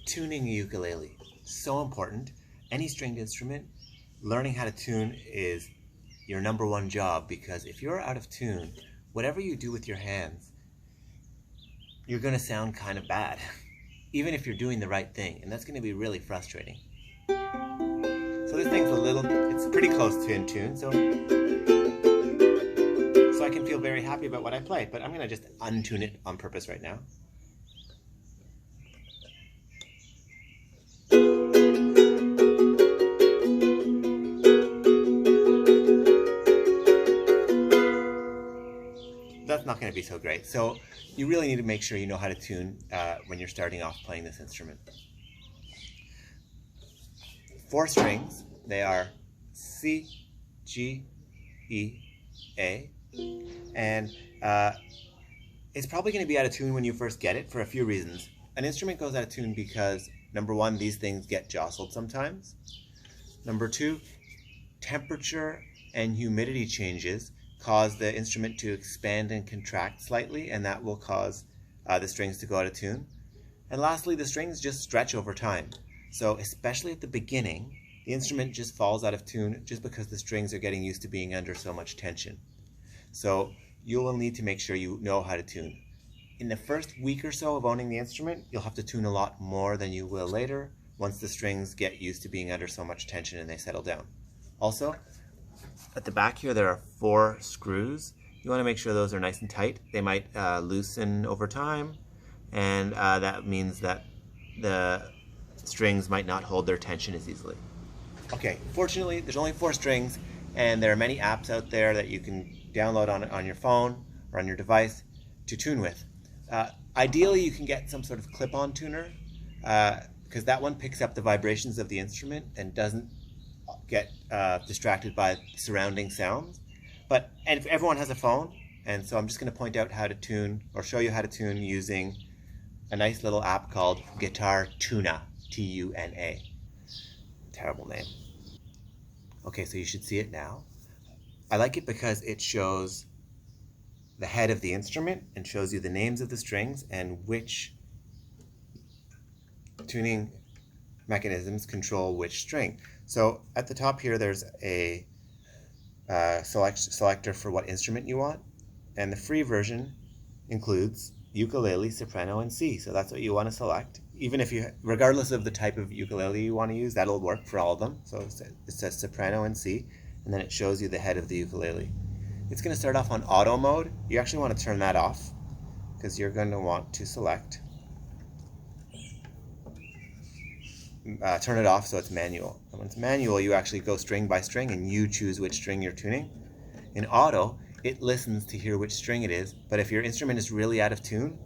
Tuning a ukulele, so important. Any stringed instrument, learning how to tune is your number one job, because if you're out of tune, whatever you do with your hands, you're going to sound kind of bad, even if you're doing the right thing, and that's going to be really frustrating. So this thing's it's pretty close to in tune, so I can feel very happy about what I play, but I'm going to just untune it on purpose right now. That's not going to be so great. So you really need to make sure you know how to tune when you're starting off playing this instrument. 4 strings. They are C, G, E, A. And it's probably going to be out of tune when you first get it for a few reasons. An instrument goes out of tune because, number one, these things get jostled sometimes. Number 2, temperature and humidity changes cause the instrument to expand and contract slightly, and that will cause the strings to go out of tune. And lastly, the strings just stretch over time. So especially at the beginning, the instrument just falls out of tune just because the strings are getting used to being under so much tension. So you will need to make sure you know how to tune. In the first week or so of owning the instrument, you'll have to tune a lot more than you will later, once the strings get used to being under so much tension and they settle down. Also, at the back here there are 4 screws. You want to make sure those are nice and tight. They might loosen over time, and that means that the strings might not hold their tension as easily. Okay, fortunately there's only 4 strings, and there are many apps out there that you can download on your phone or on your device to tune with. Ideally you can get some sort of clip-on tuner, because that one picks up the vibrations of the instrument and doesn't get distracted by surrounding sounds. And everyone has a phone, and so I'm just going to point out how to tune, or show you how to tune, using a nice little app called GuitarTuna, T-U-N-A. Terrible name. Okay, so you should see it now. I like it because it shows the head of the instrument and shows you the names of the strings and which tuning mechanisms control which string. So at the top here there's a selector for what instrument you want, and the free version includes ukulele, soprano, and C. So that's what you want to select. Even if regardless of the type of ukulele you want to use, that'll work for all of them. So it says soprano and C, and then it shows you the head of the ukulele. It's going to start off on auto mode. You actually want to turn that off, because you're going to want to select turn it off so it's manual. And when it's manual, you actually go string by string and you choose which string you're tuning. In auto, it listens to hear which string it is, but if your instrument is really out of tune,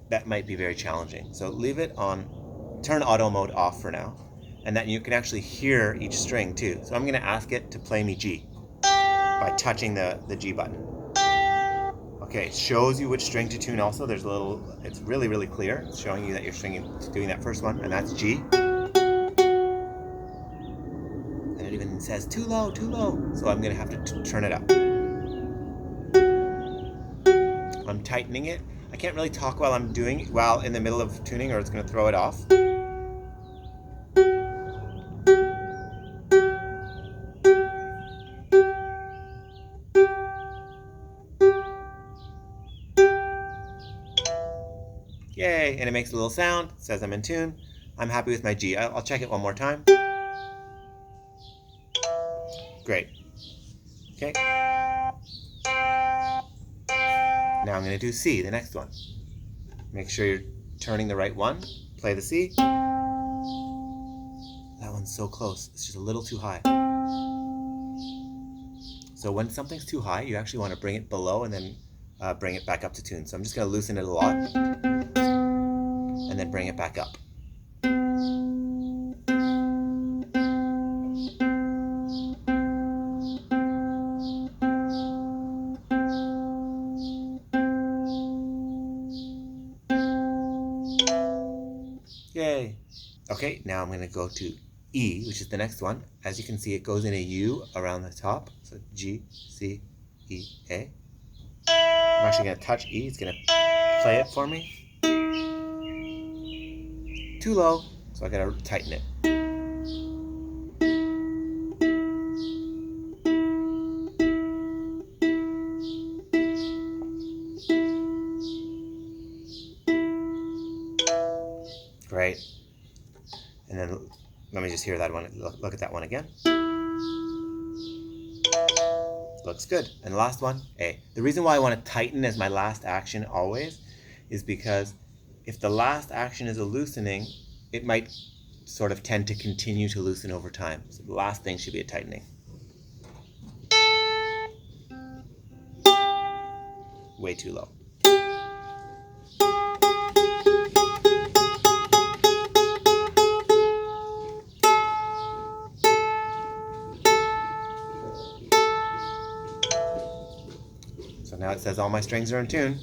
that might be very challenging. So leave it on, turn auto mode off for now, and then you can actually hear each string too. So I'm going to ask it to play me G by touching the G button. Okay, it shows you which string to tune also. There's a little, it's really, really clear. It's showing you that you're doing that first one, and that's G. It even says too low, so I'm going to have to turn it up. I'm tightening it. I can't really talk while I'm while in the middle of tuning, or it's going to throw it off. Yay, and it makes a little sound, it says I'm in tune. I'm happy with my G. I'll check it one more time. Great. Okay. Now I'm going to do C, the next one. Make sure you're turning the right one. Play the C. That one's so close. It's just a little too high. So when something's too high, you actually want to bring it below and then bring it back up to tune. So I'm just going to loosen it a lot and then bring it back up. Yay! Okay, now I'm going to go to E, which is the next one. As you can see, it goes in a U around the top. So G, C, E, A. I'm actually going to touch E. It's going to play it for me. too low, so I gotta tighten it. Great. And then let me just hear that one. Look at that one again. Looks good. And the last one, A. The reason why I want to tighten as my last action always is because if the last action is a loosening, it might sort of tend to continue to loosen over time. So the last thing should be a tightening. Way too low. So now it says all my strings are in tune.